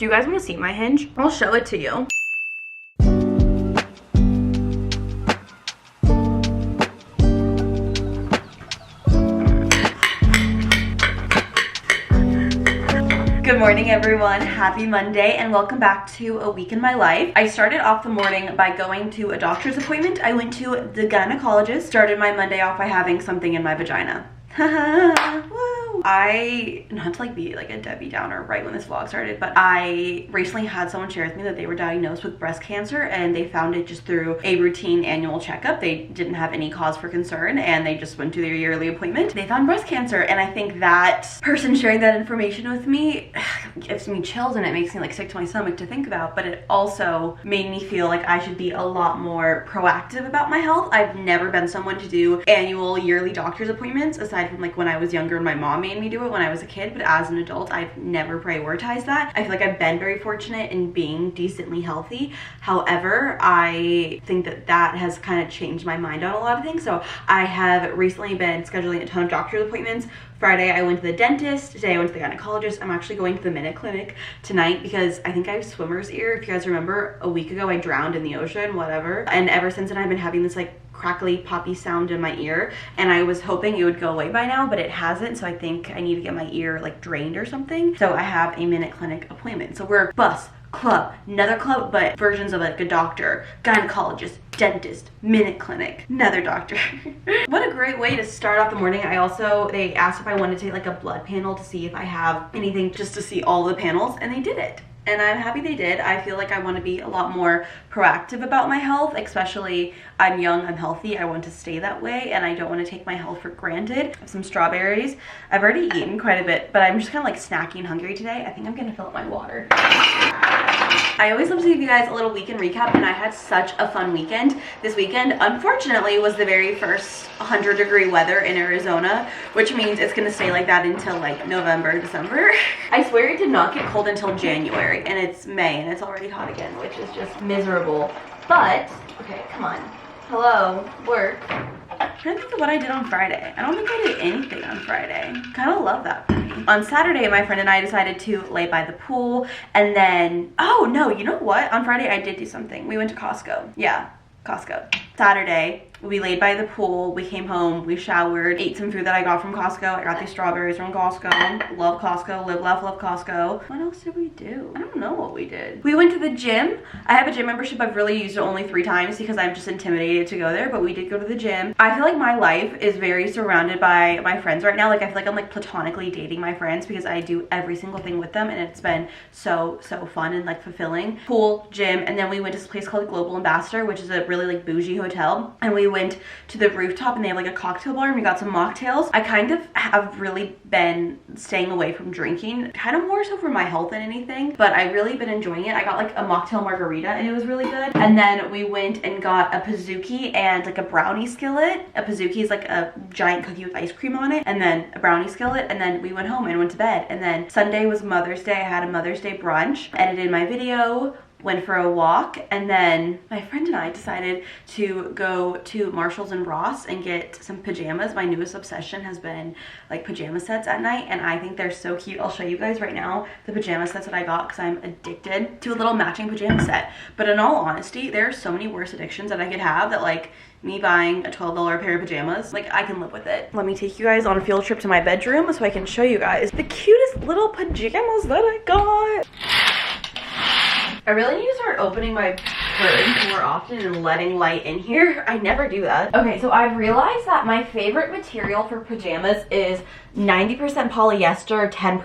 Do you guys want to see my hinge? I'll show it to you. Good morning, everyone. Happy Monday and welcome back to a week in my life. I started off the morning by going to a doctor's appointment. I went to the gynecologist. Started my Monday off by having something in my vagina. Woo. Not to like be like a Debbie Downer right when this vlog started, but I recently had someone share with me that they were diagnosed with breast cancer and they found it just through a routine annual checkup. They didn't have any cause for concern and they just went to their yearly appointment. They found breast cancer, and I think that person sharing that information with me gives me chills and it makes me like sick to my stomach to think about, but it also made me feel like I should be a lot more proactive about my health. I've never been someone to do annual yearly doctor's appointments aside from like when I was younger and my mom made me do it when I was a kid, but as an adult I've never prioritized that. I feel like I've been very fortunate in being decently healthy. However, I think that that has kind of changed my mind on a lot of things. So I have recently been scheduling a ton of doctor's appointments. Friday I went to the dentist, today I went to the gynecologist. I'm actually going to the Minute Clinic tonight because I think I have swimmer's ear. If you guys remember, a week ago I drowned in the ocean, whatever. And ever since then I've been having this like crackly poppy sound in my ear, and I was hoping it would go away by now, but it hasn't. So I think I need to get my ear like drained or something. So I have a Minute Clinic appointment. So we're bus, club, another club, but versions of like a doctor, gynecologist, dentist, Minute Clinic, another doctor. What a great way to start off the morning. They asked if I wanted to take like a blood panel to see if I have anything, just to see all the panels, and they did it. And I'm happy they did. I feel like I want to be a lot more proactive about my health, especially I'm young, I'm healthy, I want to stay that way, and I don't want to take my health for granted. I have some strawberries. I've already eaten quite a bit, but I'm just kind of like snacking hungry today. I think I'm gonna fill up my water. I always love to give you guys a little weekend recap, and I had such a fun weekend. This weekend, unfortunately, was the very first 100-degree weather in Arizona, which means it's gonna stay like that until like November, December. I swear it did not get cold until January, and it's May, and it's already hot again, which is just miserable. But, okay, come on. Hello, work. I'm trying to think of what I did on Friday. I don't think I did anything on Friday. Kind of love that for me. On Saturday, my friend and I decided to lay by the pool, and then, oh no, you know what? On Friday, I did do something. We went to Costco. Yeah, Costco. Saturday, we laid by the pool, we came home, we showered, ate some food that I got from Costco. I got these strawberries from Costco. Love Costco, live, laugh, love Costco. What else did we do? I don't know what we did. We went to the gym. I have a gym membership. I've really used it only 3 times because I'm just intimidated to go there, but we did go to the gym. I feel like my life is very surrounded by my friends right now. Like I feel like I'm like platonically dating my friends because I do every single thing with them, and it's been so fun and like fulfilling. Pool, gym, and then we went to this place called Global Ambassador, which is a really like bougie hotel, and we went to the rooftop and they have like a cocktail bar and we got some mocktails. I kind of have really been staying away from drinking, kind of more so for my health than anything, but I really been enjoying it. I got like a mocktail margarita and it was really good. And then we went and got a pizookie and like a brownie skillet. A pizookie is like a giant cookie with ice cream on it, and then a brownie skillet, and then we went home and went to bed. And then Sunday was Mother's Day. I had a Mother's Day brunch, edited my video, went for a walk, and then my friend and I decided to go to Marshall's and Ross and get some pajamas. My newest obsession has been like pajama sets at night, and I think they're so cute. I'll show you guys right now the pajama sets that I got because I'm addicted to a little matching pajama set. But in all honesty, there are so many worse addictions that I could have that like me buying a $12 pair of pajamas, like I can live with it. Let me take you guys on a field trip to my bedroom so I can show you guys the cutest little pajamas that I got. I really need to start opening my curtains more often and letting light in here. I never do that. Okay, so I've realized that my favorite material for pajamas is 90% polyester, 10%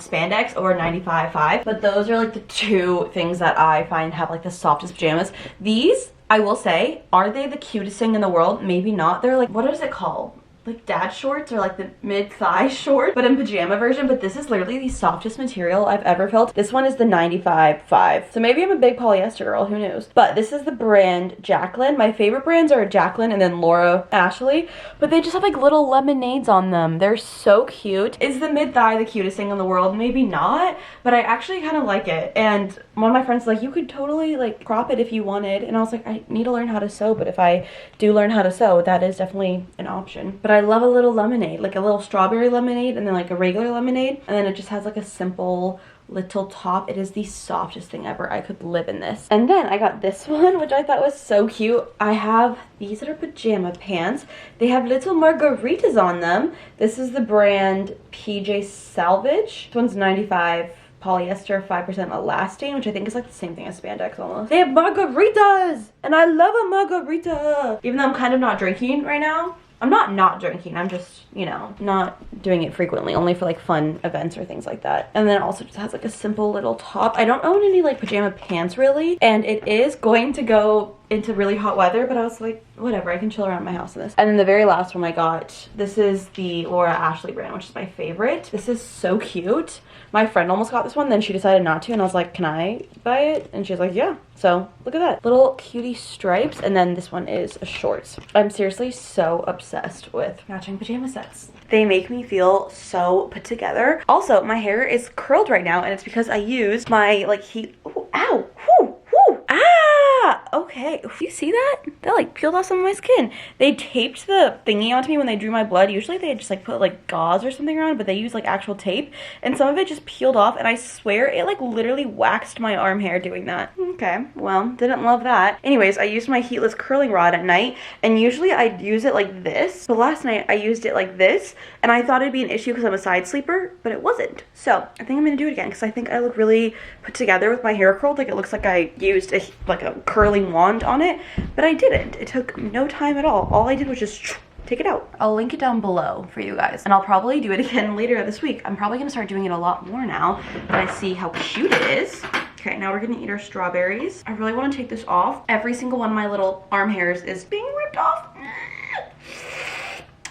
spandex, or 95/5. But those are like the 2 things that I find have like the softest pajamas. These, I will say, are they the cutest thing in the world? Maybe not. They're like, what is it called? Like dad shorts, or like the mid-thigh short, but in pajama version. But this is literally the softest material I've ever felt. This one is the 95/5. So maybe I'm a big polyester girl, who knows? But this is the brand Jacqueline. My favorite brands are Jacqueline and then Laura Ashley, but they just have like little lemonades on them. They're so cute. Is the mid-thigh the cutest thing in the world? Maybe not, but I actually kind of like it. And one of my friends was like, you could totally like crop it if you wanted. And I was like, I need to learn how to sew, but if I do learn how to sew, that is definitely an option. But I love a little lemonade, like a little strawberry lemonade and then like a regular lemonade, and then it just has like a simple little top. It is the softest thing ever. I could live in this. And then I got this one, which I thought was so cute. I have these that are pajama pants. They have little margaritas on them. This is the brand PJ Salvage. This one's 95 polyester, 5% elastane, which I think is like the same thing as spandex almost. They have margaritas, and I love a margarita. Even though I'm kind of not drinking right now. I'm not drinking, I'm just, you know, not doing it frequently, only for like fun events or things like that. And then it also just has like a simple little top. I don't own any like pajama pants really, and it is going to go into really hot weather, but I was like, whatever, I can chill around my house in this. And then the very last one I got, this is the Laura Ashley brand, which is my favorite. This is so cute. My friend almost got this one, then she decided not to, and I was like, can I buy it? And she was like, yeah. So look at that. Little cutie stripes, and then this one is a shorts. I'm seriously so obsessed with matching pajama sets. They make me feel so put together. Also, my hair is curled right now, and it's because I used my like heat, ooh, ow, whoo, whoo, ah, okay. You see that? That like peeled off some of my skin. They taped the thingy onto me when they drew my blood. Usually they just like put like gauze or something around, but they use like actual tape, and some of it just peeled off, and I swear it like literally waxed my arm hair doing that. Okay, well, didn't love that. Anyways, I used my heatless curling rod at night, and usually I'd use it like this, but last night I used it like this, and I thought it'd be an issue because I'm a side sleeper, but it wasn't. So I think I'm gonna do it again because I think I look really put together with my hair curled. Like it looks like I used like a curling wand on it, but I didn't. It took no time at all. All I did was just take it out. I'll link it down below for you guys, and I'll probably do it again later this week. I'm probably gonna start doing it a lot more now that I see how cute it is. Okay, now we're gonna eat our strawberries. I really wanna take this off. Every single one of my little arm hairs is being ripped off.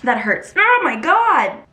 That hurts. Oh my God.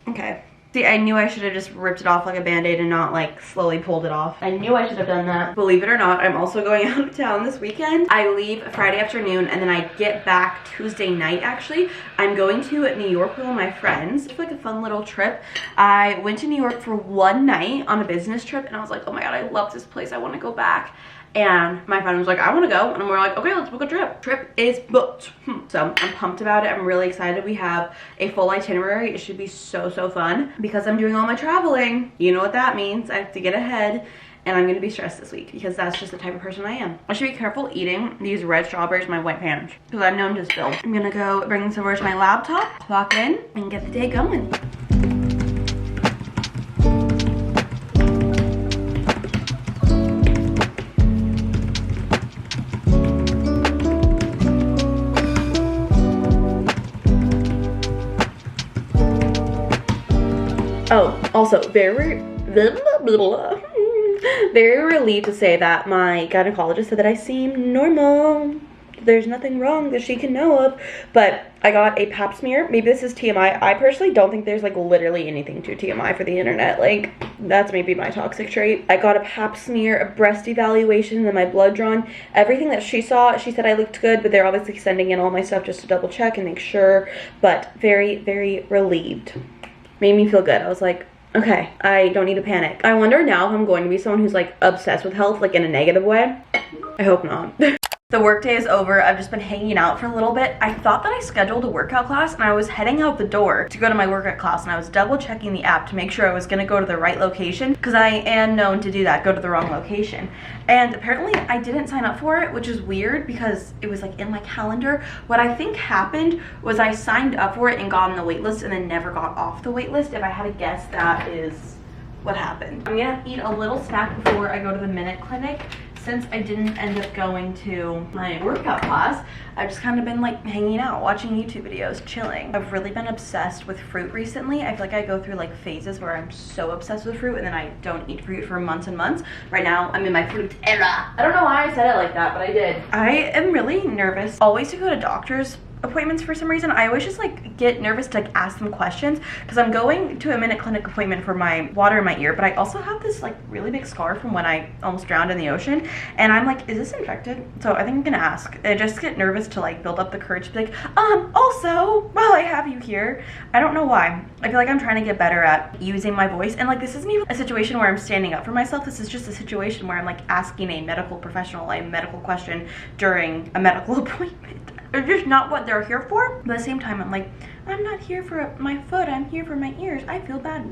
Okay. See, I knew I should have just ripped it off like a band-aid and not like slowly pulled it off. I knew I should have done that. Believe it or not, I'm also going out of town this weekend. I leave Friday afternoon and then I get back Tuesday night actually. I'm going to New York with all my friends. It's like a fun little trip. I went to New York for one night on a business trip and I was like, oh my God, I love this place. I want to go back. And my friend was like, I want to go. And we're like, okay, let's book a trip. Trip is booked. So I'm pumped about it. I'm really excited. We have a full itinerary. It should be so, so fun. Because I'm doing all my traveling, you know what that means. I have to get ahead. And I'm going to be stressed this week because that's just the type of person I am. I should be careful eating these red strawberries in my white pants because I'm known to spill. I'm going to go bring some over to my laptop, clock in, and get the day going. Oh, also very relieved to say that my gynecologist said that I seem normal. There's nothing wrong that she can know of, but I got a pap smear. Maybe this is TMI. I personally don't think there's like literally anything to TMI for the internet. Like that's maybe my toxic trait. I got a pap smear, a breast evaluation, and then my blood drawn. Everything that she saw, she said I looked good, but they're obviously sending in all my stuff just to double check and make sure, but very, very relieved. Made me feel good. I was like, okay, I don't need to panic. I wonder now if I'm going to be someone who's like obsessed with health, like in a negative way. I hope not. The workday is over. I've just been hanging out for a little bit. I thought that I scheduled a workout class and I was heading out the door to go to my workout class and I was double checking the app to make sure I was gonna go to the right location because I am known to do that, go to the wrong location. And apparently I didn't sign up for it, which is weird because it was like in my calendar. What I think happened was I signed up for it and got on the wait list and then never got off the wait list. If I had to guess, that is what happened. I'm gonna eat a little snack before I go to the Minute Clinic. Since I didn't end up going to my workout class, I've just kind of been like hanging out, watching YouTube videos, chilling. I've really been obsessed with fruit recently. I feel like I go through like phases where I'm so obsessed with fruit and then I don't eat fruit for months and months. Right now, I'm in my fruit era. I don't know why I said it like that, but I did. I am really nervous always to go to doctors appointments for some reason. I always just like get nervous to like ask them questions because I'm going to a Minute Clinic appointment for my water in my ear, but I also have this like really big scar from when I almost drowned in the ocean, and I'm like, is this infected? So I think I'm gonna ask. I just get nervous to like build up the courage to be like, also, while I have you here. I don't know why. I feel like I'm trying to get better at using my voice, and like this isn't even a situation where I'm standing up for myself. This is just a situation where I'm like asking a medical professional a medical question during a medical appointment. It's just not what they're here for. But at the same time, I'm like, I'm not here for my foot, I'm here for my ears. I feel bad.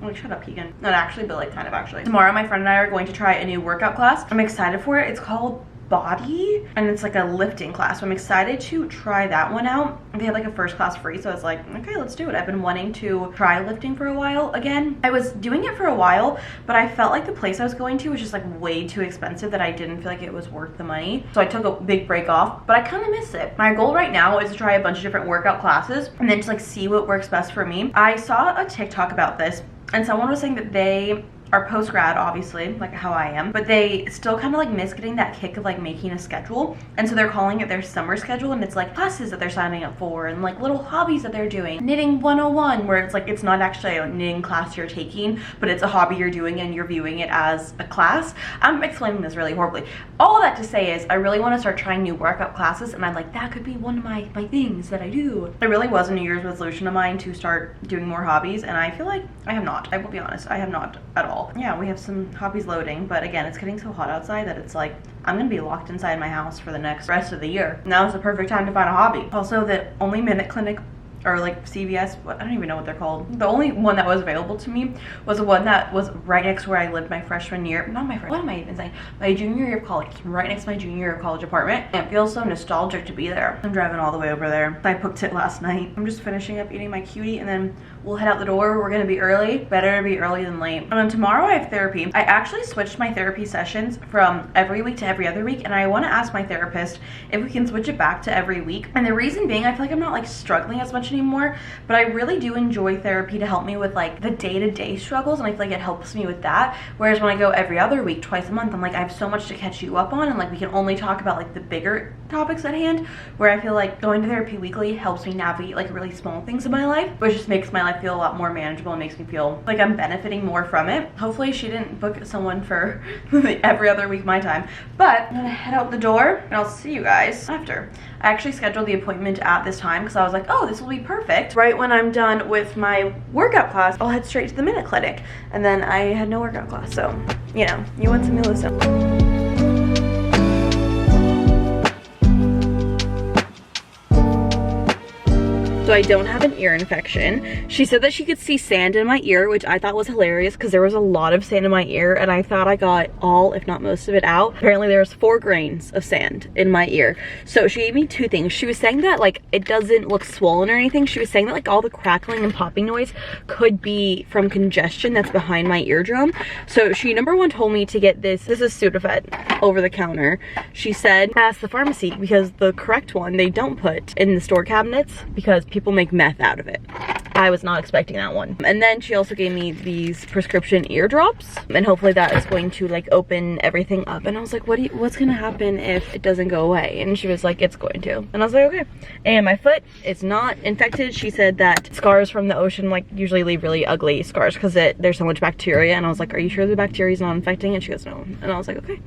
Like, shut up, Keegan. Not actually, but like kind of actually. Tomorrow, my friend and I are going to try a new workout class. I'm excited for it. It's called Body, and it's like a lifting class, so I'm excited to try that one out. They had like a first class free, so I was like, okay, let's do it. I've been wanting to try lifting for a while again. I was doing it for a while, but I felt like the place I was going to was just like way too expensive, that I didn't feel like it was worth the money, so I took a big break off, but I kind of miss it. My goal right now is to try a bunch of different workout classes and then just like see what works best for me. I saw a TikTok about this, and someone was saying that they are post-grad, obviously, like how I am, but they still kind of like miss getting that kick of like making a schedule, and so they're calling it their summer schedule, and it's like classes that they're signing up for and like little hobbies that they're doing. Knitting 101, where it's like it's not actually a knitting class you're taking, but it's a hobby you're doing and you're viewing it as a class. I'm explaining this really horribly. All that to say is I really want to start trying new workout classes, and I'm like, that could be one of my things that I do. It really was a New Year's resolution of mine to start doing more hobbies, and I feel like I have not. I will be honest, I have not at all. Yeah, we have some hobbies loading, but again, it's getting so hot outside that it's like I'm gonna be locked inside my house for the next rest of the year. Now is the perfect time to find a hobby. Also, the only Minute Clinic, or like CVS, I don't even know what they're called. The only one that was available to me was the one that was right next to where I lived my freshman year. Not my freshman, what am I even saying? My junior year of college, right next to my junior year of college apartment. And it feels so nostalgic to be there. I'm driving all the way over there. I booked it last night. I'm just finishing up eating my cutie, and then we'll head out the door. We're gonna be early. Better to be early than late. And then tomorrow I have therapy. I actually switched my therapy sessions from every week to every other week, and I want to ask my therapist if we can switch it back to every week. And the reason being, I feel like I'm not like struggling as much anymore, but I really do enjoy therapy to help me with like the day-to-day struggles, and I feel like it helps me with that. Whereas when I go every other week, twice a month, I'm like, I have so much to catch you up on, and like we can only talk about like the bigger topics at hand, where I feel like going to therapy weekly helps me navigate like really small things in my life, which just makes my life feel a lot more manageable and makes me feel like I'm benefiting more from it. Hopefully she didn't book someone for every other week my time, but I'm gonna head out the door and I'll see you guys after. I actually scheduled the appointment at this time because I was like, oh, this will be perfect. Right when I'm done with my workout class, I'll head straight to the Minute Clinic, and then I had no workout class, so you know, you win some, you lose some. So I don't have an ear infection. She said that she could see sand in my ear, which I thought was hilarious because there was a lot of sand in my ear, and I thought I got all, if not most of it out. Apparently there was 4 grains of sand in my ear. So she gave me 2 things. She was saying that like it doesn't look swollen or anything. She was saying that like all the crackling and popping noise could be from congestion that's behind my eardrum. So she, number 1, told me to get this is Sudafed over the counter. She said ask the pharmacy because the correct one they don't put in the store cabinets because people make meth out of it. I was not expecting that one. And then she also gave me these prescription eardrops, and hopefully that is going to like open everything up. And I was like, what's gonna happen if it doesn't go away? And she was like, it's going to. And I was like, okay. And my foot is not infected. She said that scars from the ocean like usually leave really ugly scars because there's so much bacteria. And I was like, are you sure the bacteria is not infecting? And she goes, no. And I was like, okay.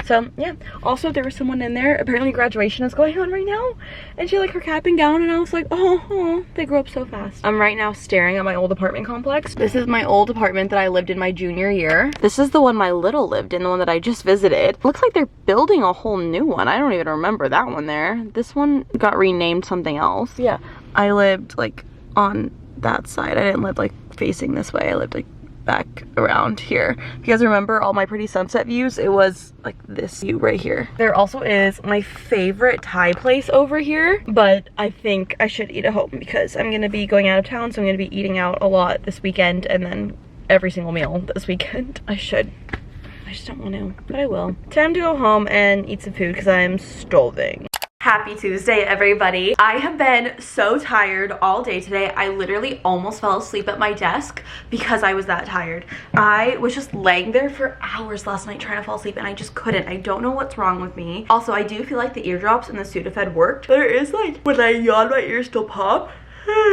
So yeah. Also, there was someone in there. Apparently graduation is going on right now, and she like her cap and gown, and I was like, oh, they grow up so fast. I'm right now staring at my old apartment complex. This is my old apartment that I lived in my junior year. This is the one my little lived in, the one that I just visited. Looks like they're building a whole new one. I don't even remember that one there. This one got renamed something else. Yeah, I lived like on that side. I didn't live like facing this way. I lived like back around here. If you guys remember all my pretty sunset views, it was like this view right here. There also is my favorite Thai place over here, but I think I should eat at home because I'm gonna be going out of town, so I'm gonna be eating out a lot this weekend, and then every single meal this weekend. I just don't want to, but I will. Time to go home and eat some food because I'm starving. Happy Tuesday, everybody. I have been so tired all day today. I literally almost fell asleep at my desk because I was that tired. I was just laying there for hours last night trying to fall asleep, and I just couldn't. I don't know what's wrong with me. Also, I do feel like the eardrops and the Sudafed worked. There is like, when I yawn, my ears still pop.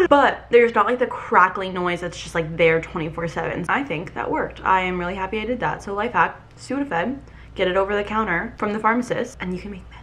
But there's not like the crackling noise that's just like there 24/7. I think that worked. I am really happy I did that. So life hack, Sudafed, get it over the counter from the pharmacist, and you can make meth.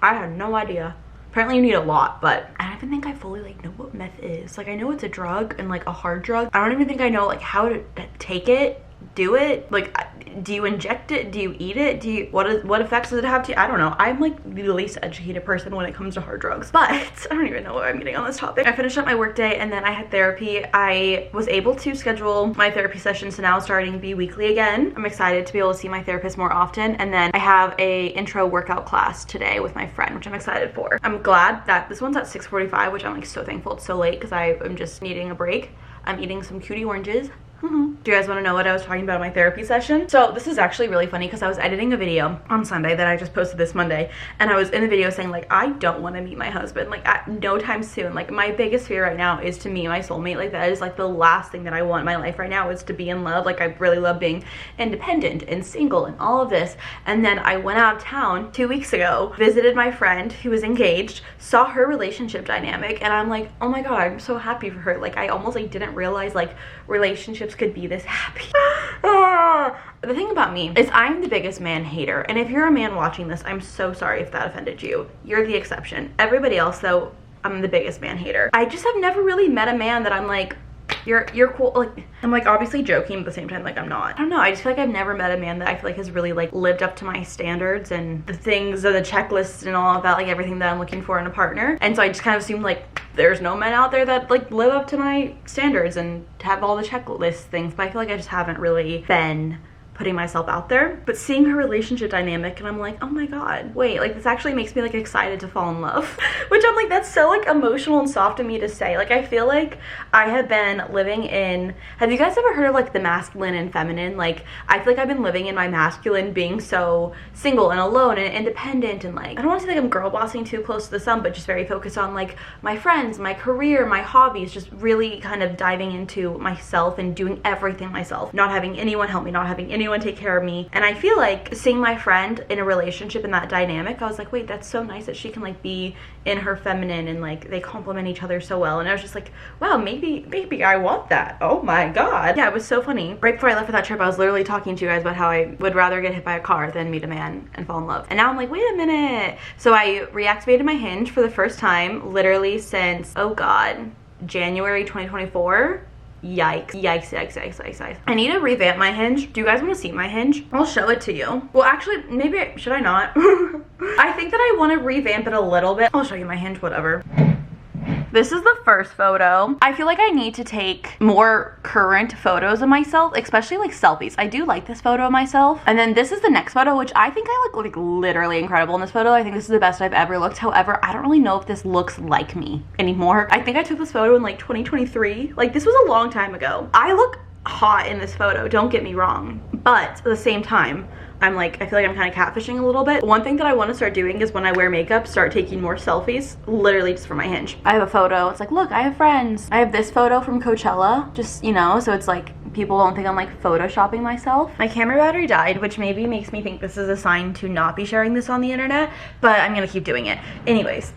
I had no idea. Apparently you need a lot, but I don't even think I fully like know what meth is. Like I know it's a drug and like a hard drug. I don't even think I know like how to take it do it? Like, do you inject it? Do you eat it? What effects does it have to you? I don't know. I'm like the least educated person when it comes to hard drugs, but I don't even know what I'm getting on this topic. I finished up my work day and then I had therapy. I was able to schedule my therapy sessions to now starting be weekly again. I'm excited to be able to see my therapist more often. And then I have a intro workout class today with my friend, which I'm excited for. I'm glad that this one's at 6:45, which I'm like so thankful it's so late because I am just needing a break. I'm eating some cutie oranges. Do you guys want to know what I was talking about in my therapy session? So this is actually really funny because I was editing a video on Sunday that I just posted this Monday, and I was in the video saying like, I don't want to meet my husband, like at no time soon. Like my biggest fear right now is to meet my soulmate. Like that is like the last thing that I want in my life right now, is to be in love. Like I really love being independent and single and all of this. And then I went out of town 2 weeks ago, visited my friend who was engaged, saw her relationship dynamic, and I'm like, oh my god, I'm so happy for her. Like I almost like didn't realize like relationships could be this happy. The thing about me is I'm the biggest man hater, and if you're a man watching this, I'm so sorry if that offended you. You're the exception. Everybody else though, I'm the biggest man hater. I just have never really met a man that I'm like, you're cool. Like I'm like obviously joking, but at the same time like I'm not. I don't know, I just feel like I've never met a man that I feel like has really like lived up to my standards and the things and the checklists and all of that, like everything that I'm looking for in a partner. And so I just kind of assumed like there's no men out there that like live up to my standards and have all the checklist things, but I feel like I just haven't really been putting myself out there. But seeing her relationship dynamic, and I'm like, oh my god, wait, like this actually makes me like excited to fall in love. Which I'm like, that's so like emotional and soft of me to say. Like I feel like I have been living in, have you guys ever heard of like the masculine and feminine? Like I feel like I've been living in my masculine, being so single and alone and independent, and like I don't want to say like I'm girl bossing too close to the sun, but just very focused on like my friends, my career, my hobbies, just really kind of diving into myself and doing everything myself, not having anyone help me, not having anyone take care of me. And I feel like seeing my friend in a relationship in that dynamic, I was like, wait, that's so nice that she can like be in her feminine and like they complement each other so well. And I was just like, wow, maybe I want that. Oh my god. Yeah, it was so funny. Right before I left for that trip, I was literally talking to you guys about how I would rather get hit by a car than meet a man and fall in love. And now I'm like, wait a minute. So I reactivated my Hinge for the first time literally since, oh god, January 2024. Yikes. I need to revamp my Hinge. Do you guys want to see my Hinge? I'll show it to you. Well, actually, maybe, should I not? I think that I want to revamp it a little bit. I'll show you my Hinge, whatever. This is the first photo. I feel like I need to take more current photos of myself, especially like selfies. I do like this photo of myself. And then this is the next photo, which I think I look like literally incredible in this photo. I think this is the best I've ever looked. However, I don't really know if this looks like me anymore. I think I took this photo in like 2023. Like this was a long time ago. I look hot in this photo, don't get me wrong. But at the same time, I'm like, I feel like I'm kind of catfishing a little bit. One thing that I want to start doing is when I wear makeup, start taking more selfies, literally just for my Hinge. I have a photo, it's like, look, I have friends. I have this photo from Coachella, just, you know, so it's like, people don't think I'm like photoshopping myself. My camera battery died, which maybe makes me think this is a sign to not be sharing this on the internet, but I'm gonna keep doing it. Anyways,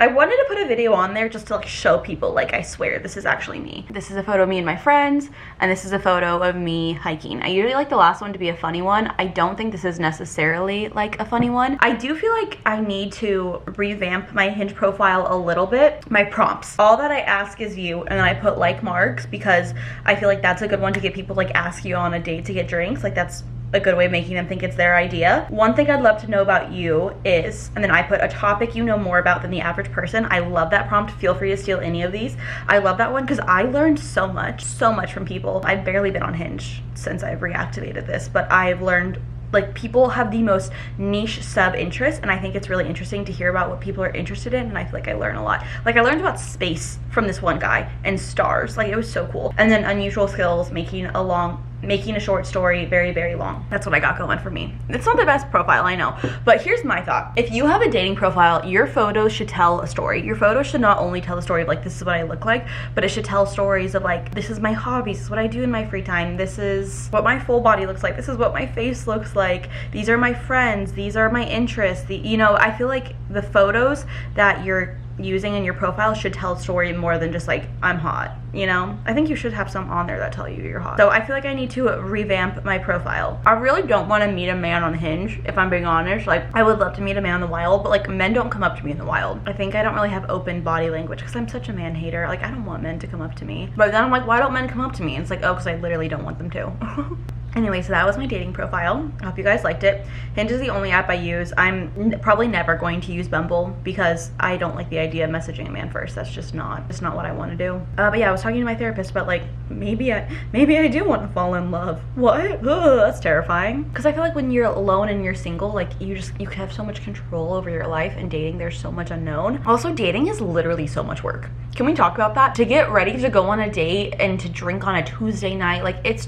I wanted to put a video on there just to like show people, like, I swear, this is actually me. This is a photo of me and my friends, and this is a photo of me hiking. I usually like the last one to be a funny one. I don't think this is necessarily like a funny one. I do feel like I need to revamp my Hinge profile a little bit. My prompts, all that I ask is you, and then I put like marks because I feel like that's a good one to get people to like ask you on a date to get drinks. Like that's a good way of making them think it's their idea. One thing I'd love to know about you is, and then I put a topic you know more about than the average person. I love that prompt. Feel free to steal any of these. I love that one because I learned so much from people. I've barely been on Hinge since I've reactivated this, but I've learned, like, people have the most niche sub-interests, and I think it's really interesting to hear about what people are interested in, and I feel like I learn a lot. Like, I learned about space from this one guy, and stars. Like, it was so cool. And then unusual skills, making a short story very, very long. That's what I got going for me. It's not the best profile, I know, but here's my thought. If you have a dating profile, your photos should tell a story. Your photos should not only tell the story of like, this is what I look like, but it should tell stories of like, this is my hobbies, this is what I do in my free time, this is what my full body looks like, this is what my face looks like, these are my friends, these are my interests. You know, I feel like the photos that you're using in your profile should tell a story more than just like, I'm hot, you know? I think you should have some on there that tell you you're hot. So I feel like I need to revamp my profile. I really don't want to meet a man on Hinge, if I'm being honest. Like, I would love to meet a man in the wild, but like, men don't come up to me in the wild. I think I don't really have open body language because I'm such a man hater. Like, I don't want men to come up to me. But then I'm like, why don't men come up to me? And it's like, oh, because I literally don't want them to. Anyway, so that was my dating profile. I hope you guys liked it. Hinge is the only app I use. I'm probably never going to use Bumble because I don't like the idea of messaging a man first. That's just not what I want to do. But yeah, I was talking to my therapist about like, maybe I do want to fall in love. What? Ugh, that's terrifying. Because I feel like when you're alone and you're single, like you can have so much control over your life, and dating, there's so much unknown. Also, dating is literally so much work. Can we talk about that? To get ready to go on a date and to drink on a Tuesday night, like it's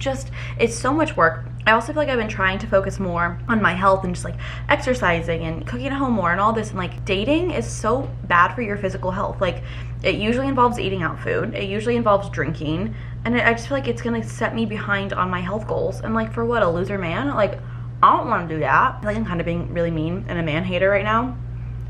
so much work. I also feel like I've been trying to focus more on my health and just like exercising and cooking at home more and all this, and like dating is so bad for your physical health. Like, it usually involves eating out food, it usually involves drinking, and I just feel like it's gonna set me behind on my health goals. And like, for what, a loser man? Like, I don't want to do that. I feel like I'm kind of being really mean and a man hater right now,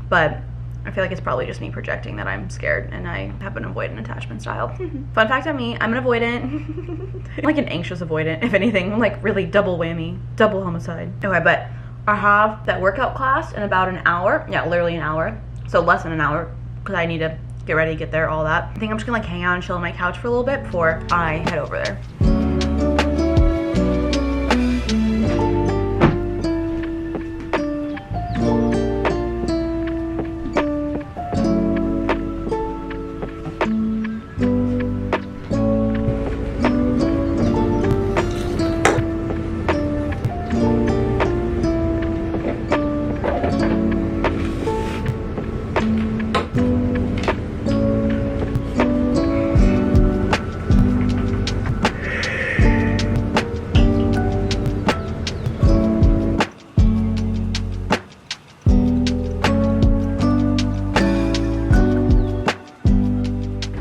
but I feel like it's probably just me projecting that I'm scared and I have an avoidant attachment style. Fun fact on me, I'm an avoidant. I'm like an anxious avoidant, if anything. I'm like really double whammy, double homicide. Okay, but I have that workout class in about an hour. Yeah, literally an hour. So less than an hour, because I need to get ready, get there, all that. I think I'm just gonna like hang out and chill on my couch for a little bit before I head over there.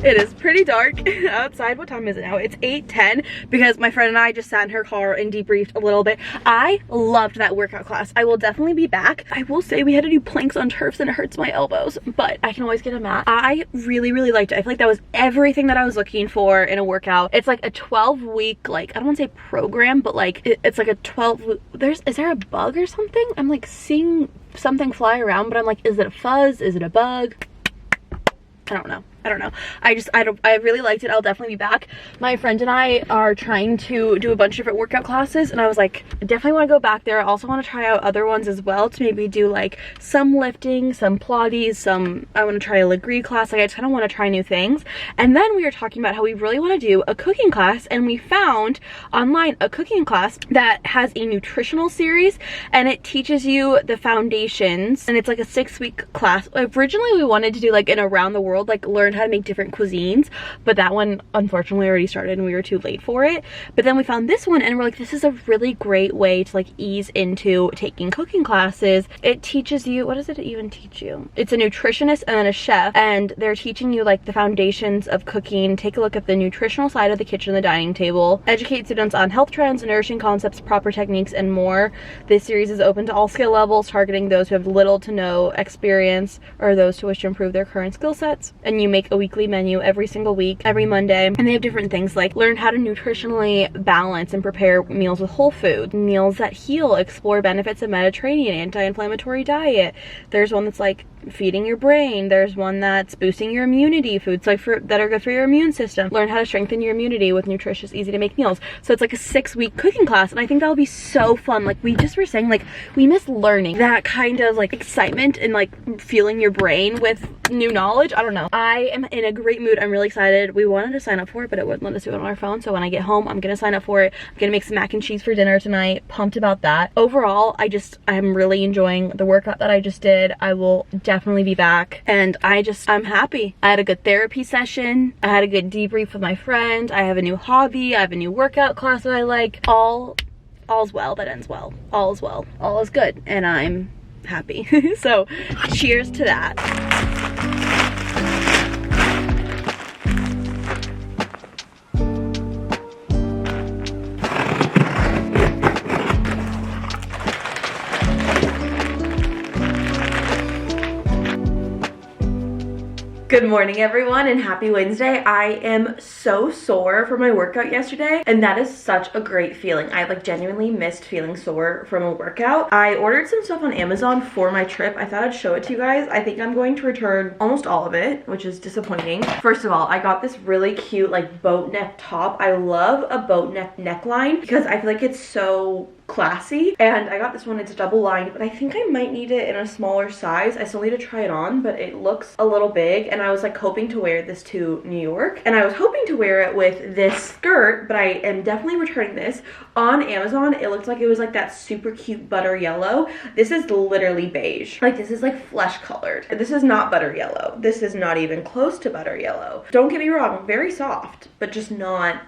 It is pretty dark outside. What time is it now? It's 8:10 because my friend and I just sat in her car and debriefed a little bit. I loved that workout class. I will definitely be back. I will say we had to do planks on turfs and it hurts my elbows, but I can always get a mat. I really, really liked it. I feel like that was everything that I was looking for in a workout. It's like a 12-week, like, I don't want to say program, but like it's like a 12, is there a bug or something? I'm like seeing something fly around, but I'm like, is it a fuzz? Is it a bug? I don't know. I really liked it. I'll definitely be back. My friend and I are trying to do a bunch of different workout classes, and I was like, I definitely want to go back there. I also want to try out other ones as well, to maybe do like some lifting, some Pilates, I want to try a Legree class. Like, I just kind of want to try new things. And then we were talking about how we really want to do a cooking class, and we found online a cooking class that has a nutritional series, and it teaches you the foundations, and it's like a 6-week class. Originally we wanted to do like an around the world, like learn how to make different cuisines, but that one unfortunately already started and we were too late for it. But then we found this one and we're like, this is a really great way to like ease into taking cooking classes. It teaches you, what does it even teach you? It's a nutritionist and then a chef, and they're teaching you like the foundations of cooking. Take a look at the nutritional side of the kitchen and the dining table, educate students on health trends, nourishing concepts, proper techniques, and more. This series is open to all skill levels, targeting those who have little to no experience or those who wish to improve their current skill sets. And you make a weekly menu every single week, every Monday, and they have different things like learn how to nutritionally balance and prepare meals with whole food, meals that heal, explore benefits of Mediterranean anti-inflammatory diet. There's one that's like feeding your brain. There's one that's boosting your immunity, foods like that are good for your immune system. Learn how to strengthen your immunity with nutritious, easy to make meals. So it's like a 6-week cooking class, and I think that'll be so fun. Like, we just were saying, like, we miss learning that kind of like excitement and like fueling your brain with new knowledge. I don't know. I am in a great mood. I'm really excited. We wanted to sign up for it, but it wouldn't let us do it on our phone. So when I get home, I'm gonna sign up for it. I'm gonna make some mac and cheese for dinner tonight. Pumped about that. Overall, I'm really enjoying the workout that I just did. I will definitely be back, and I'm happy. I had a good therapy session. I had a good debrief with my friend. I have a new hobby. I have a new workout class that I like. All's well that ends well. All is well. All is good, and I'm happy. So cheers to that. Good morning, everyone, and happy Wednesday. I am so sore from my workout yesterday, and that is such a great feeling. I like genuinely missed feeling sore from a workout. I ordered some stuff on Amazon for my trip. I thought I'd show it to you guys. I think I'm going to return almost all of it, which is disappointing. First of all, I got this really cute like boat neck top. I love a boat neck neckline because I feel like it's so classy, and I got this one. It's double lined, but I think I might need it in a smaller size. I still need to try it on, but it looks a little big, and I was like hoping to wear this to New York, and I was hoping to wear it with this skirt, but I am definitely returning this. On Amazon, it looked like it was like that super cute butter yellow. This is literally beige. Like, this is like flesh colored. This is not butter yellow. This is not even close to butter yellow. Don't get me wrong, very soft, but just not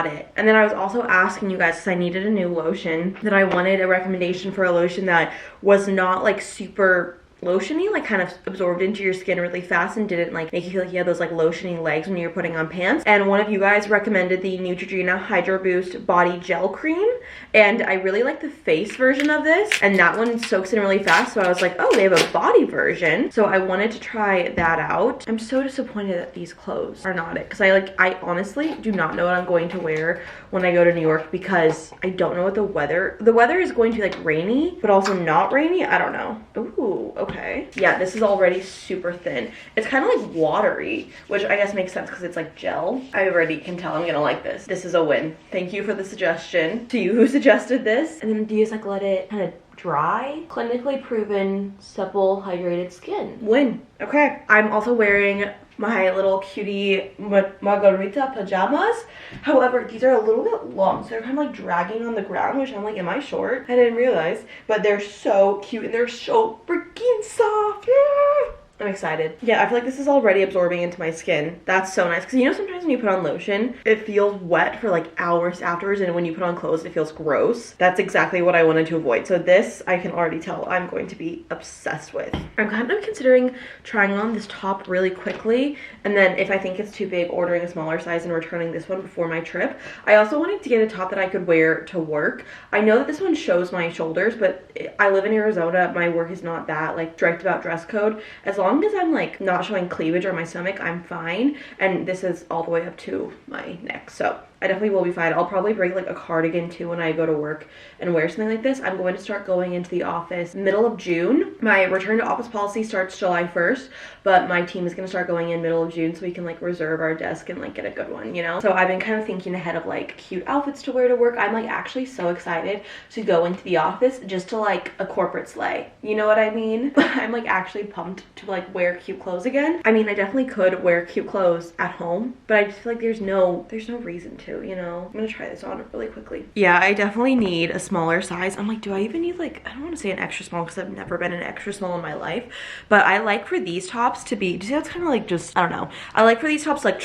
it. And then I was also asking you guys, because I needed a new lotion, that I wanted a recommendation for a lotion that was not like super lotiony, like kind of absorbed into your skin really fast and didn't like make you feel like you had those like lotiony legs when you're putting on pants. And one of you guys recommended the Neutrogena Hydro Boost Body Gel Cream, and I really like the face version of this, and that one soaks in really fast, so I was like, oh, they have a body version, so I wanted to try that out. I'm so disappointed that these clothes are not it, because I honestly do not know what I'm going to wear when I go to New York, because I don't know what the weather is going to be, like rainy but also not rainy. I don't know. Ooh, okay. Yeah, this is already super thin. It's kind of like watery, which I guess makes sense because it's like gel. I already can tell I'm gonna like this. This is a win. Thank you for the suggestion to you who suggested this. And then do you just like let it kind of dry? Clinically proven supple hydrated skin. Win. Okay. I'm also wearing my little cutie margarita pajamas. However, these are a little bit long, so they're kind of like dragging on the ground, which I'm like, am I short? I didn't realize, but they're so cute and they're so freaking soft. Yeah. I'm excited. Yeah, I feel like this is already absorbing into my skin. That's so nice, because you know sometimes when you put on lotion, it feels wet for like hours afterwards, and when you put on clothes, it feels gross. That's exactly what I wanted to avoid. So this, I can already tell I'm going to be obsessed with. I'm kind of considering trying on this top really quickly, and then if I think it's too big, ordering a smaller size and returning this one before my trip. I also wanted to get a top that I could wear to work. I know that this one shows my shoulders, but I live in Arizona. My work is not that like strict about dress code. As long as I'm like not showing cleavage or my stomach, I'm fine. And this is all the way up to my neck, so I definitely will be fine. I'll probably bring like a cardigan too when I go to work and wear something like this. I'm going to start going into the office middle of June. My return to office policy starts July 1st, but my team is going to start going in middle of June so we can like reserve our desk and like get a good one, you know? So I've been kind of thinking ahead of like cute outfits to wear to work. I'm like actually so excited to go into the office just to like a corporate sleigh. You know what I mean? I'm like actually pumped to like wear cute clothes again. I mean, I definitely could wear cute clothes at home, but I just feel like there's no reason to. You know, I'm gonna try this on really quickly. Yeah, I definitely need a smaller size. I'm like, do I even need like, I don't want to say an extra small because I've never been an extra small in my life, but I like for these tops to be, do you see that's kind of like just, I don't know. I like for these tops like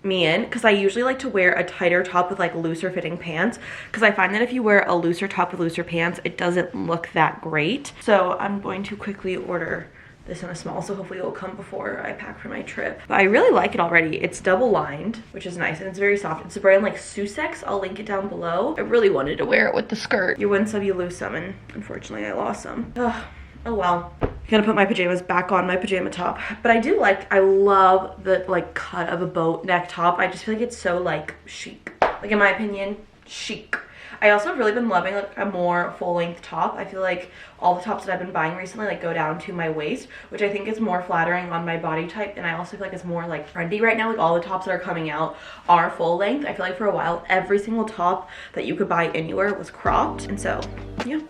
me in, because I usually like to wear a tighter top with like looser fitting pants, because I find that if you wear a looser top with looser pants, it doesn't look that great. So I'm going to quickly order this in a small, so hopefully it will come before I pack for my trip. But I really like it already. It's double lined, which is nice, and it's very soft. It's a brand like Sussex. I'll link it down below. I really wanted to wear it with the skirt. You win some, you lose some, and unfortunately I lost some. Ugh. Oh well. I'm gonna put my pajamas back on, my pajama top. But I love the like cut of a boat neck top. I just feel like it's so like chic. Like in my opinion, chic. I also have really been loving like a more full-length top. I feel like all the tops that I've been buying recently like go down to my waist, which I think is more flattering on my body type, and I also feel like it's more like trendy right now. Like all the tops that are coming out are full length. I feel like for a while every single top that you could buy anywhere was cropped, and so yeah.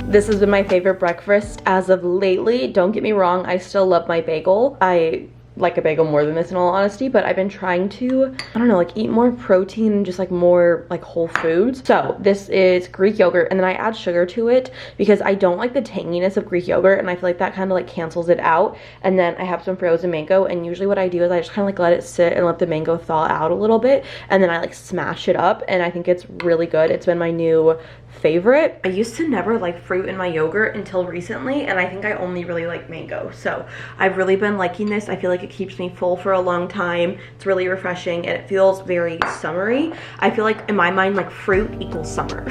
This has been my favorite breakfast as of lately. Don't get me wrong, I still love my bagel. I like a bagel more than this in all honesty, but I've been trying to, I don't know, like eat more protein and just like more like whole foods. So this is Greek yogurt, and then I add sugar to it because I don't like the tanginess of Greek yogurt, and I feel like that kind of like cancels it out. And then I have some frozen mango, and usually what I do is I just kind of like let it sit and let the mango thaw out a little bit, and then I like smash it up, and I think it's really good. It's been my new favorite. I used to never like fruit in my yogurt until recently, and I think I only really like mango. So I've really been liking this. I feel like it keeps me full for a long time. It's really refreshing, and it feels very summery. I feel like in my mind, like fruit equals summer.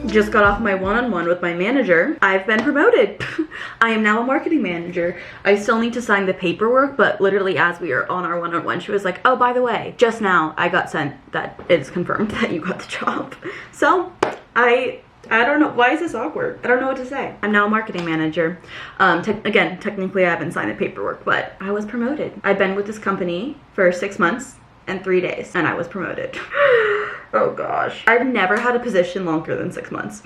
Just got off my one-on-one with my manager. I've been promoted. I am now a marketing manager. I still need to sign the paperwork, but literally as we are on our one-on-one, she was like, oh, by the way, just now I got sent that it's confirmed that you got the job. So I don't know. Why is this awkward? I don't know what to say. I'm now a marketing manager. Again, technically I haven't signed the paperwork, but I was promoted. I've been with this company for 6 months and 3 days, and I was promoted. Oh gosh. I've never had a position longer than 6 months.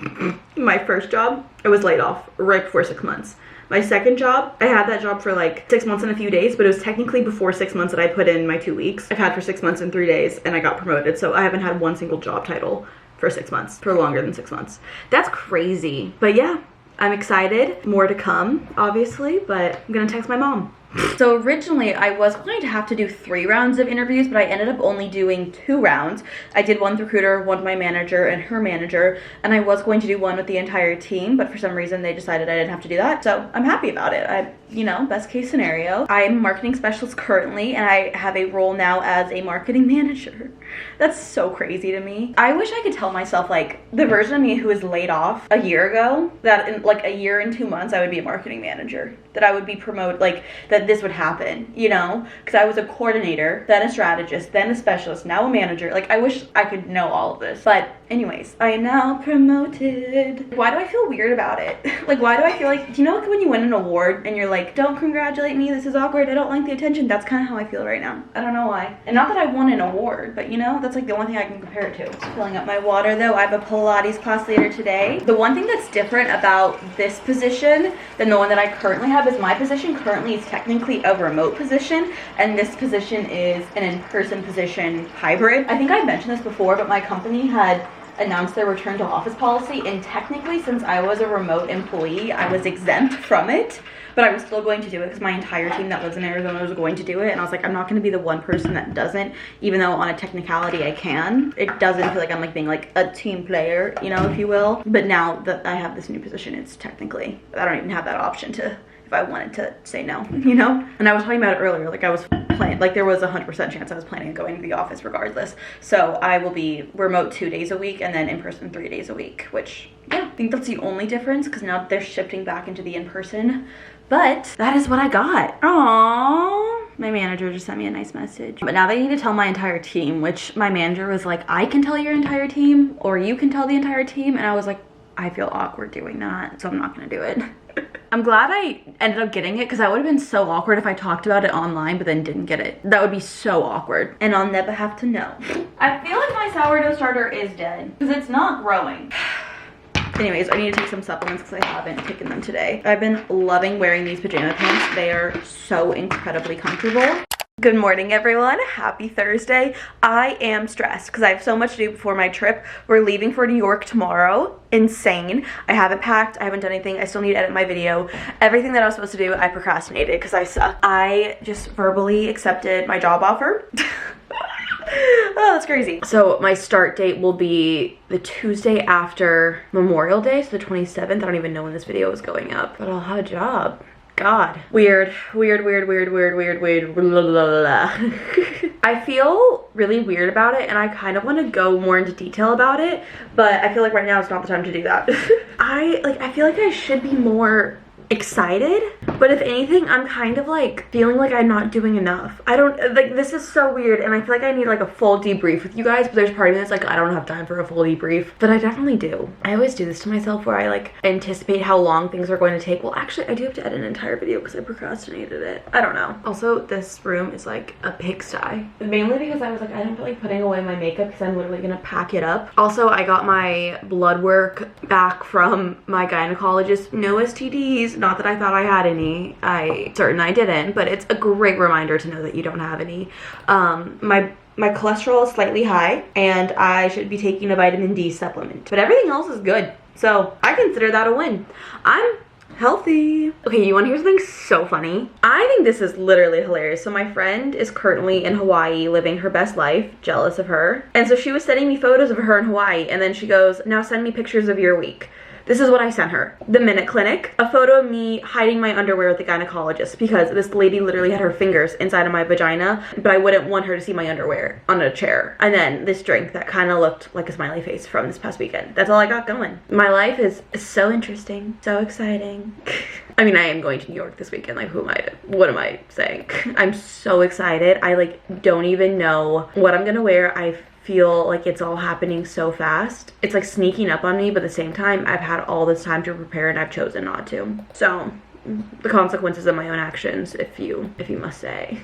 My first job, I was laid off right before 6 months. My second job, I had that job for like 6 months and a few days, but it was technically before 6 months that I put in my 2 weeks. I've had for 6 months and 3 days, and I got promoted, so I haven't had one single job title for 6 months, for longer than 6 months. That's crazy. But yeah, I'm excited. More to come, obviously, but I'm gonna text my mom. So originally I was going to have to do 3 rounds of interviews, but I ended up only doing 2 rounds. I did one with recruiter, one with my manager and her manager, and I was going to do one with the entire team, but for some reason they decided I didn't have to do that. So I'm happy about it. You know, best case scenario. I'm a marketing specialist currently, and I have a role now as a marketing manager. That's so crazy to me. I wish I could tell myself, like, the version of me who was laid off a year ago, that in like a year and 2 months I would be a marketing manager, that I would be promoted, like that this would happen, you know, because I was a coordinator, then a strategist, then a specialist, now a manager. Like, I wish I could know all of this, but anyways, I am now promoted. Why do I feel weird about it? Like, why do I feel like, do you know like when you win an award and you're like, don't congratulate me, this is awkward, I don't like the attention? That's kind of how I feel right now. I don't know why. And not that I won an award, but you know, that's like the only thing I can compare it to. Just filling up my water though. I have a Pilates class later today. The one thing that's different about this position than the one that I currently have is my position currently is technically a remote position, and this position is an in-person position hybrid. I think I mentioned this before, but my company had announced their return to office policy, and technically since I was a remote employee, I was exempt from it, but I was still going to do it because my entire team that lives in Arizona was going to do it, and I was like, I'm not going to be the one person that doesn't, even though on a technicality I can. It doesn't feel like I'm like being like a team player, you know, if you will. But now that I have this new position, it's technically, I don't even have that option to, if I wanted to say no, you know? And I was talking about it earlier, like I was planning, like there was a 100% chance I was planning on going to the office regardless. So I will be remote 2 days a week and then in person 3 days a week, which yeah, I think that's the only difference because now they're shifting back into the in-person. But that is what I got. Aww. My manager just sent me a nice message. But now they need to tell my entire team, which my manager was like, I can tell your entire team or you can tell the entire team. And I was like, I feel awkward doing that, so I'm not gonna do it. I'm glad I ended up getting it because that would have been so awkward if I talked about it online but then didn't get it. That would be so awkward. And I'll never have to know. I feel like my sourdough starter is dead because it's not growing. Anyways, I need to take some supplements because I haven't taken them today. I've been loving wearing these pajama pants. They are so incredibly comfortable. Good morning, everyone. Happy Thursday. I am stressed because I have so much to do before my trip. We're leaving for New York tomorrow. Insane. I haven't packed. I haven't done anything. I still need to edit my video. Everything that I was supposed to do, I procrastinated because I suck. I just verbally accepted my job offer. Oh, that's crazy. So my start date will be the Tuesday after Memorial Day, so the 27th. I don't even know when this video is going up, but I'll have a job. God. Weird. Blah, blah, blah. I feel really weird about it, and I kind of want to go more into detail about it, but I feel like right now is not the time to do that. I feel like I should be more excited, but if anything, I'm kind of like feeling like I'm not doing enough. I don't, like, this is so weird, and I feel like I need like a full debrief with you guys, but there's part of me that's like, I don't have time for a full debrief, but I definitely do. I always do this to myself where I like anticipate how long things are going to take. Well, actually, I do have to edit an entire video because I procrastinated it. I don't know. Also, this room is like a pigsty, mainly because I was like, I don't feel like putting away my makeup because I'm literally gonna pack it up. Also, I got my blood work back from my gynecologist. No STDs. Not that I thought I had any. I certain I didn't, but it's a great reminder to know that you don't have any. My cholesterol is slightly high, and I should be taking a vitamin D supplement, but everything else is good, so I consider that a win. I'm healthy. Okay, you want to hear something so funny? I think this is literally hilarious. So my friend is currently in Hawaii living her best life, jealous of her, and so she was sending me photos of her in Hawaii, and then she goes, now send me pictures of your week. This is what I sent her. The Minute Clinic, a photo of me hiding my underwear with the gynecologist because this lady literally had her fingers inside of my vagina, but I wouldn't want her to see my underwear on a chair. And then this drink that kind of looked like a smiley face from this past weekend. That's all I got going. My life is so interesting, so exciting. I mean, I am going to New York this weekend. Like, what am I saying? I'm so excited. I like don't even know what I'm gonna wear. I feel like it's all happening so fast. It's like sneaking up on me, but at the same time, I've had all this time to prepare and I've chosen not to. So the consequences of my own actions, if you must say.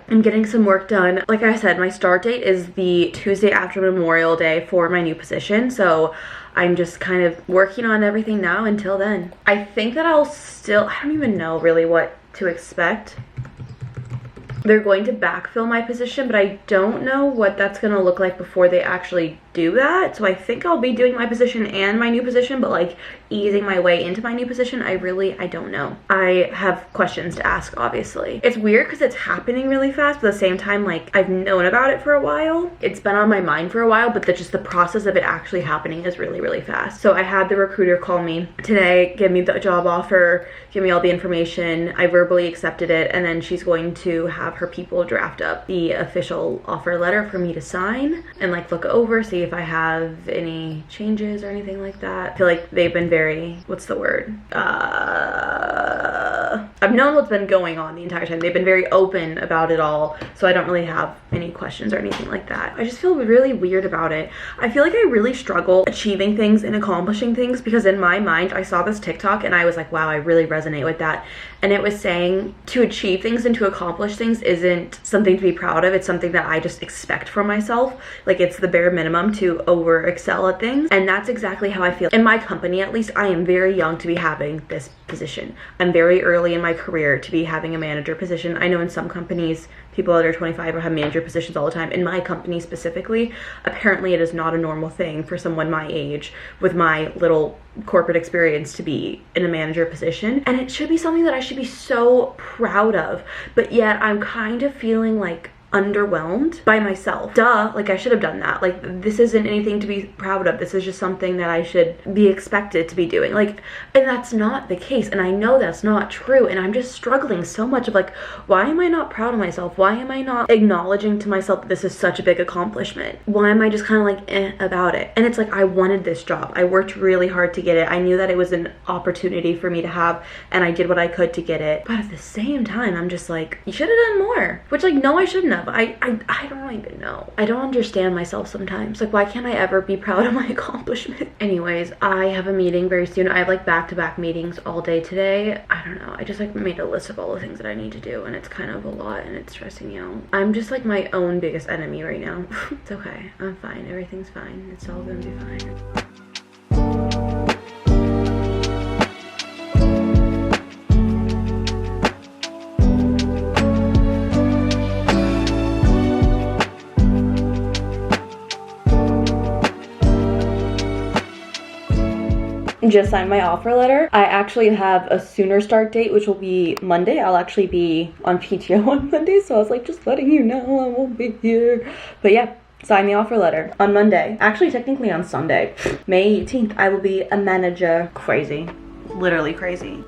I'm getting some work done. Like I said, my start date is the Tuesday after Memorial Day for my new position. So I'm just kind of working on everything now until then. I think that I don't even know really what to expect. They're going to backfill my position, but I don't know what that's gonna look like before they actually do that. So I think I'll be doing my position and my new position, but like easing my way into my new position, I don't know. I have questions to ask, obviously. It's weird because it's happening really fast, but at the same time, like, I've known about it for a while. It's been on my mind for a while, but just the process of it actually happening is really, really fast. So I had the recruiter call me today, give me the job offer, give me all the information. I verbally accepted it, and then she's going to have her people draft up the official offer letter for me to sign and like look over, see if I have any changes or anything like that. I feel like they've been very, what's the word? I've known what's been going on the entire time. They've been very open about it all, so I don't really have any questions or anything like that. I just feel really weird about it. I feel like I really struggle achieving things and accomplishing things because in my mind, I saw this TikTok and I was like, wow, I really resonate with that. And it was saying to achieve things and to accomplish things isn't something to be proud of. It's something that I just expect from myself. Like, it's the bare minimum to over excel at things. And that's exactly how I feel. In my company, at least, I am very young to be having this position. I'm very early in my career to be having a manager position. I know in some companies, people that are 25 have manager positions all the time. In my company specifically, apparently it is not a normal thing for someone my age with my little corporate experience to be in a manager position. And it should be something that I should be so proud of. But yet I'm kind of feeling like underwhelmed by myself. Duh, like I should have done that. Like, this isn't anything to be proud of. This is just something that I should be expected to be doing. Like, and that's not the case. And I know that's not true. And I'm just struggling so much of like, why am I not proud of myself? Why am I not acknowledging to myself that this is such a big accomplishment? Why am I just kind of like about it? And it's like, I wanted this job. I worked really hard to get it. I knew that it was an opportunity for me to have, and I did what I could to get it. But at the same time, I'm just like, you should have done more. Which, like, no, I shouldn't have. I don't even know. I don't understand myself sometimes. Like, why can't I ever be proud of my accomplishment? Anyways, I have a meeting very soon. I have like back-to-back meetings all day today. I don't know. I just like made a list of all the things that I need to do, and it's kind of a lot and it's stressing me out. I'm just like my own biggest enemy right now. It's okay. I'm fine. Everything's fine. It's all gonna be fine. Just signed my offer letter. I actually have a sooner start date, which will be Monday. I'll actually be on PTO on Monday, so I was like, just letting you know I won't be here. But yeah, sign the offer letter on Monday. Actually, technically on Sunday, May 18th, I will be a manager. Crazy, literally crazy.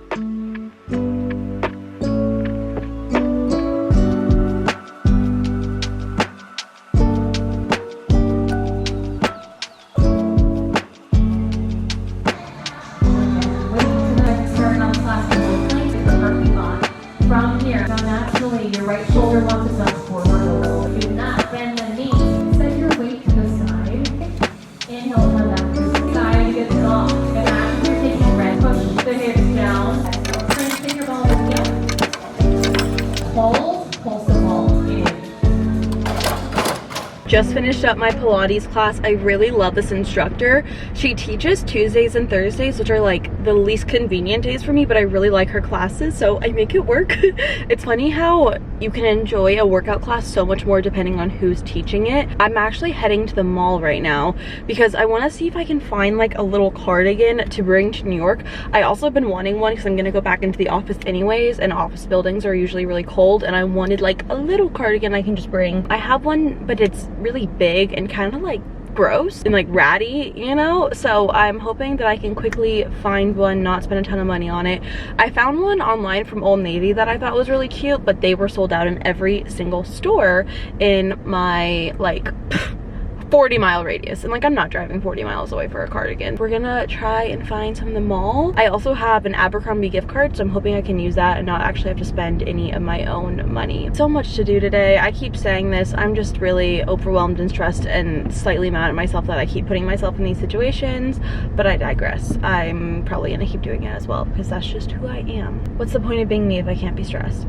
Just finished up my Pilates class. I really love this instructor. She teaches Tuesdays and Thursdays, which are like the least convenient days for me, but I really like her classes, so I make it work. It's funny how you can enjoy a workout class so much more depending on who's teaching it. I'm actually heading to the mall right now because I want to see if I can find like a little cardigan to bring to New York. I also have been wanting one because I'm gonna go back into the office anyways, and office buildings are usually really cold, and I wanted like a little cardigan I can just bring. I have one, but it's really big and kind of like gross and like ratty, you know, so I'm hoping that I can quickly find one, not spend a ton of money on it. I found one online from Old Navy that I thought was really cute, but they were sold out in every single store in my like 40-mile radius, and like I'm not driving 40 miles away for a cardigan. We're gonna try and find some in the mall. I also have an Abercrombie gift card, so I'm hoping I can use that and not actually have to spend any of my own money. So much to do today. I keep saying this, I'm just really overwhelmed and stressed and slightly mad at myself that I keep putting myself in these situations, but I digress. I'm probably gonna keep doing it as well because that's just who I am. What's the point of being me if I can't be stressed?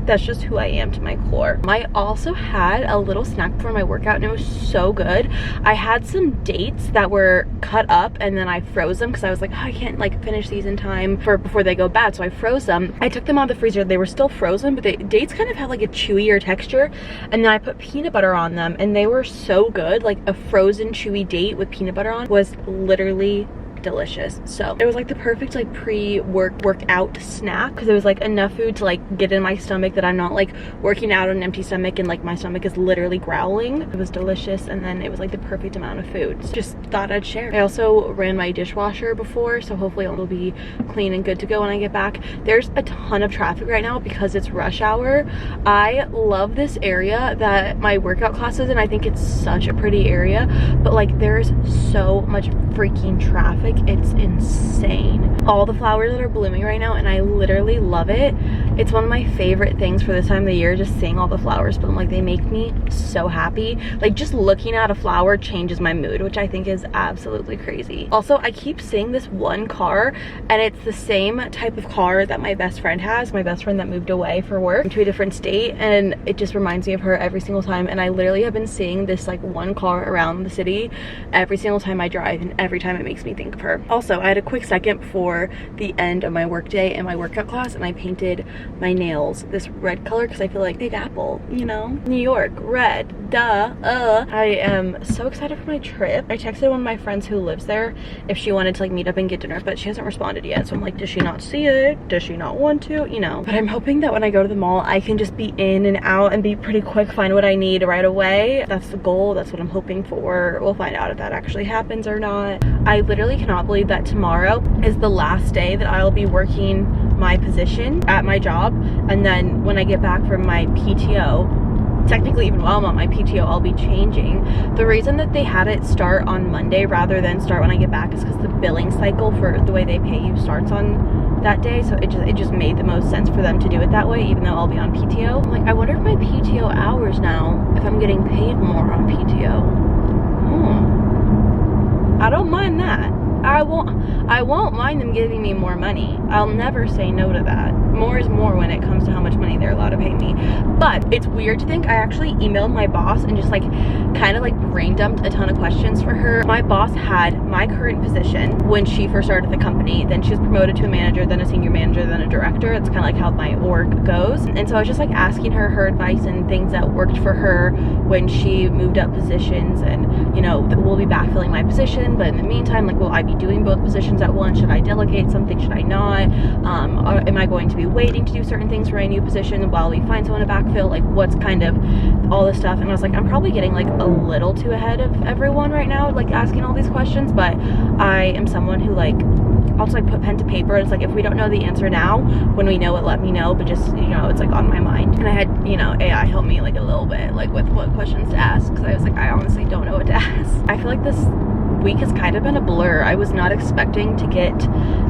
That's just who I am to my core. I also had a little snack before my workout and it was so good. I had some dates that were cut up and then I froze them because I was like, oh, I can't like finish these in time for before they go bad, so I froze them. I took them out of the freezer. They were still frozen, but the dates kind of have like a chewier texture, and then I put peanut butter on them and they were so good. Like a frozen chewy date with peanut butter on was literally delicious. So it was like the perfect like workout snack because it was like enough food to like get in my stomach that I'm not like working out on an empty stomach and like my stomach is literally growling. It was delicious, and then it was like the perfect amount of food. So just thought I'd share. I also ran my dishwasher before, so hopefully it'll be clean and good to go when I get back. There's a ton of traffic right now because it's rush hour. I love this area that my workout class is in. I think it's such a pretty area, but like there's so much freaking traffic. It's insane. All the flowers that are blooming right now, and I literally love it. It's one of my favorite things for this time of the year, just seeing all the flowers bloom. Like they make me so happy. Like just looking at a flower changes my mood, which I think is absolutely crazy. Also, I keep seeing this one car, and it's the same type of car that my best friend has, my best friend that moved away for work to a different state, and it just reminds me of her every single time. And I literally have been seeing this like one car around the city every single time I drive, and every time it makes me think of her. Also, I had a quick second before the end of my work day and my workout class, and I painted my nails this red color because I feel like Big Apple, you know, New York, red, duh. I am so excited for my trip. I texted one of my friends who lives there if she wanted to like meet up and get dinner, but she hasn't responded yet, so I'm like, does she not see it? Does she not want to? You know, but I'm hoping that when I go to the mall I can just be in and out and be pretty quick, find what I need right away. That's the goal. That's what I'm hoping for. We'll find out if that actually happens or not. I literally cannot believe that tomorrow is the last day that I'll be working my position at my job, and then when I get back from my PTO, technically even while I'm on my PTO, I'll be changing. The reason that they had it start on Monday rather than start when I get back is because the billing cycle for the way they pay you starts on that day, so it just made the most sense for them to do it that way, even though I'll be on PTO. I'm like, I wonder if my PTO hours now, if I'm getting paid more on PTO. I don't mind that. I won't mind them giving me more money. I'll never say no to that. More is more when it comes to how much money they're allowed to pay me. But it's weird to think I actually emailed my boss and just like kind of like brain dumped a ton of questions for her. My boss had my current position when she first started the company, then she was promoted to a manager, then a senior manager, then a director. It's kind of like how my org goes. And so I was just like asking her advice and things that worked for her when she moved up positions, and you know, we'll be backfilling my position, but in the meantime, like, will I be doing both positions at once? Should I delegate something? Should I not? Am I going to be waiting to do certain things for my new position while we find someone to backfill? Like, what's kind of all this stuff? And I was like, I'm probably getting like a little too ahead of everyone right now, like asking all these questions, but I am someone who like, I'll just like put pen to paper. It's like, if we don't know the answer now, when we know it, let me know, but just, you know, it's like on my mind. And I had, you know, AI help me like a little bit, like with what questions to ask, because I was like, I honestly don't know what to ask. I feel like this week has kind of been a blur. I was not expecting to get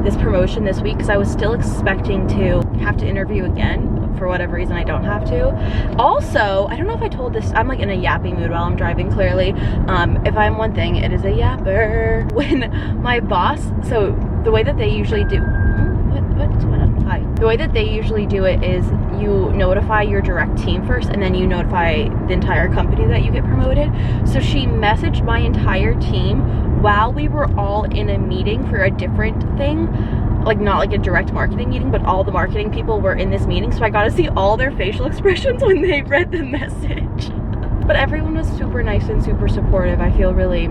this promotion this week because I was still expecting to have to interview again. For whatever reason, I don't have to. Also, I don't know if I told this, I'm like in a yappy mood while I'm driving, clearly. If I'm one thing, it is a yapper. When my boss, so the way that they usually do, what's going on? notify. The way that they usually do it is you notify your direct team first, and then you notify the entire company that you get promoted. So she messaged my entire team while we were all in a meeting for a different thing, like not like a direct marketing meeting, but all the marketing people were in this meeting, so I got to see all their facial expressions when they read the message. But everyone was super nice and super supportive. I feel really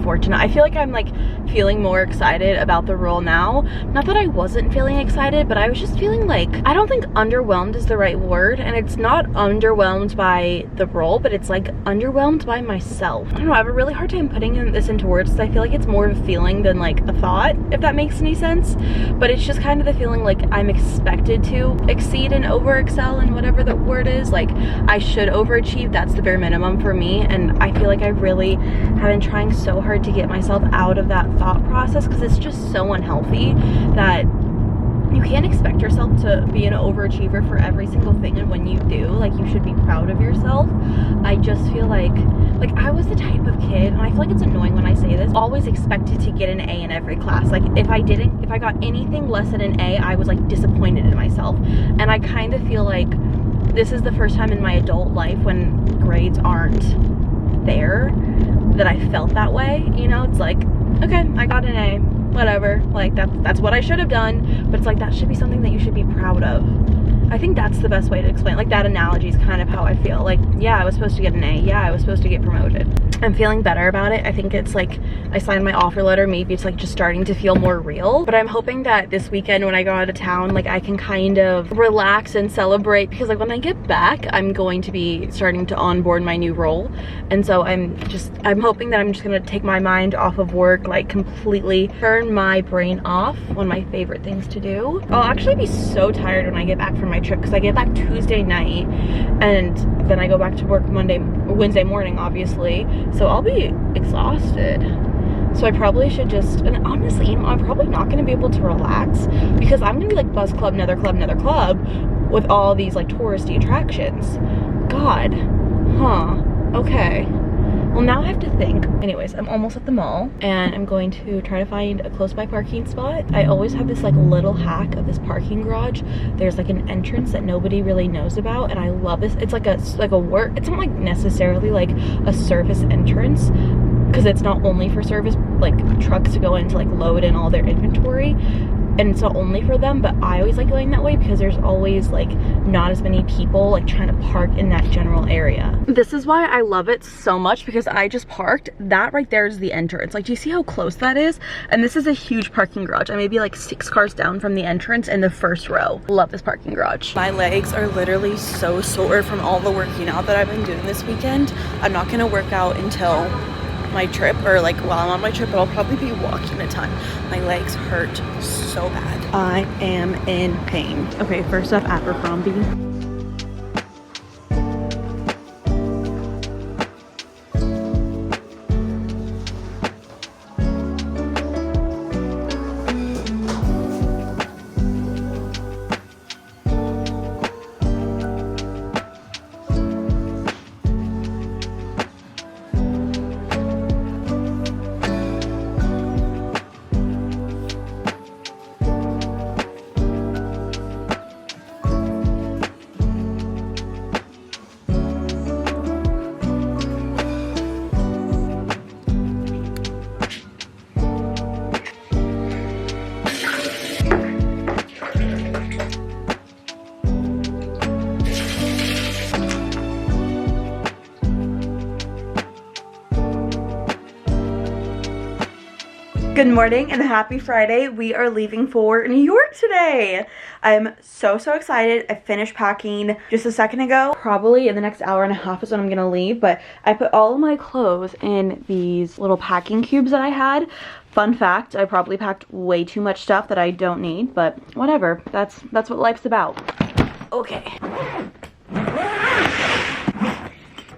fortunate. I feel like I'm like feeling more excited about the role now. Not that I wasn't feeling excited, but I was just feeling like, I don't think underwhelmed is the right word, and it's not underwhelmed by the role, but it's like underwhelmed by myself. I don't know, I have a really hard time putting this into words, because I feel like it's more of a feeling than like a thought, if that makes any sense. But it's just kind of the feeling like I'm expected to exceed and over excel, and whatever the word is, like I should overachieve. That's the bare minimum for me, and I feel like I really have been trying so hard to get myself out of that thought process, because it's just so unhealthy that you can't expect yourself to be an overachiever for every single thing, and when you do, like, you should be proud of yourself. I just feel like I was the type of kid, and I feel like it's annoying when I say this, always expected to get an A in every class. Like if I got anything less than an A, I was like disappointed in myself. And I kind of feel like this is the first time in my adult life when grades aren't there that I felt that way. You know, it's like, okay, I got an A, whatever, like that's what I should have done, but it's like that should be something that you should be proud of. I think that's the best way to explain, like that analogy is kind of how I feel. Like, yeah, I was supposed to get an A, yeah, I was supposed to get promoted. I'm feeling better about it. I think it's like I signed my offer letter, maybe it's like just starting to feel more real. But I'm hoping that this weekend when I go out of town, like I can kind of relax and celebrate, because like when I get back, I'm going to be starting to onboard my new role. And so I'm hoping that I'm just gonna take my mind off of work, like completely turn my brain off. One of my favorite things to do. I'll actually be so tired when I get back from my trip, because I get back Tuesday night and then I go back to work Wednesday morning, obviously. So I'll be exhausted. So I probably should just, and honestly, you know, I'm probably not going to be able to relax, because I'm going to be like buzz club, another club with all these like touristy attractions. God. Huh. Okay. Well, now I have to think. Anyways, I'm almost at the mall and I'm going to try to find a close by parking spot. I always have this like little hack of this parking garage. There's like an entrance that nobody really knows about, and I love this. It's like a work, it's not like necessarily like a service entrance, because it's not only for service, like trucks to go in to like load in all their inventory, and it's not only for them, but I always like going that way because there's always like not as many people like trying to park in that general area. This is why I love it so much, because I just parked. That right there is the entrance. Like, do you see how close that is? And this is a huge parking garage. I may be like 6 cars down from the entrance in the first row. Love this parking garage. My legs are literally so sore from all the working out that I've been doing this weekend. I'm not gonna work out until my trip, or like while I'm on my trip, but I'll probably be walking a ton. My legs hurt so bad. I am in pain. Okay, first up, Abercrombie. Good morning and happy Friday. We are leaving for New York today. I'm so excited. I finished packing just a second ago. Probably in the next hour and a half is when I'm gonna leave, but I put all of my clothes in these little packing cubes that I had. Fun fact, I probably packed way too much stuff that I don't need, but whatever. That's what life's about. Okay.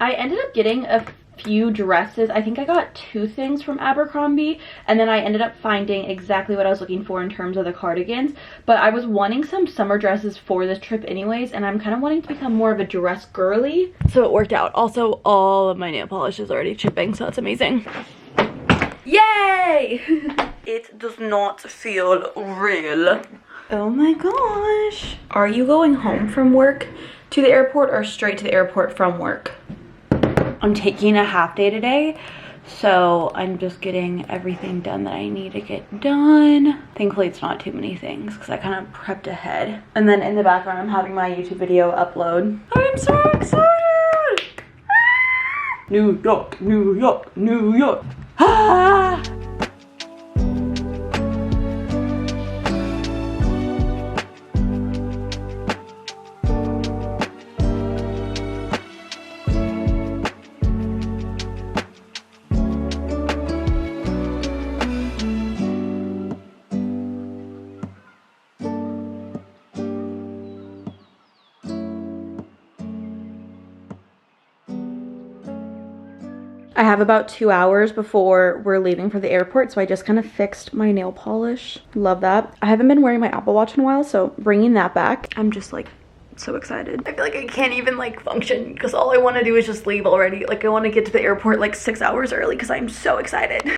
I ended up getting a few dresses. I think I got 2 things from Abercrombie, and then I ended up finding exactly what I was looking for in terms of the cardigans. But I was wanting some summer dresses for this trip anyways, and I'm kind of wanting to become more of a dress girly, so it worked out. Also, all of my nail polish is already chipping, so it's amazing. Yay! It does not feel real. Oh my gosh. Are you going home from work to the airport or straight to the airport from work? I'm taking a half day today, so I'm just getting everything done that I need to get done. Thankfully, it's not too many things because I kind of prepped ahead. And then in the background, I'm having my YouTube video upload. I'm so excited! New York, New York, New York. Ah! I have about 2 hours before we're leaving for the airport, so I just kind of fixed my nail polish. Love that. I haven't been wearing my Apple Watch in a while, so bringing that back, I'm just like so excited. I feel like I can't even like function because all I want to do is just leave already. Like I want to get to the airport like 6 hours early because I'm so excited.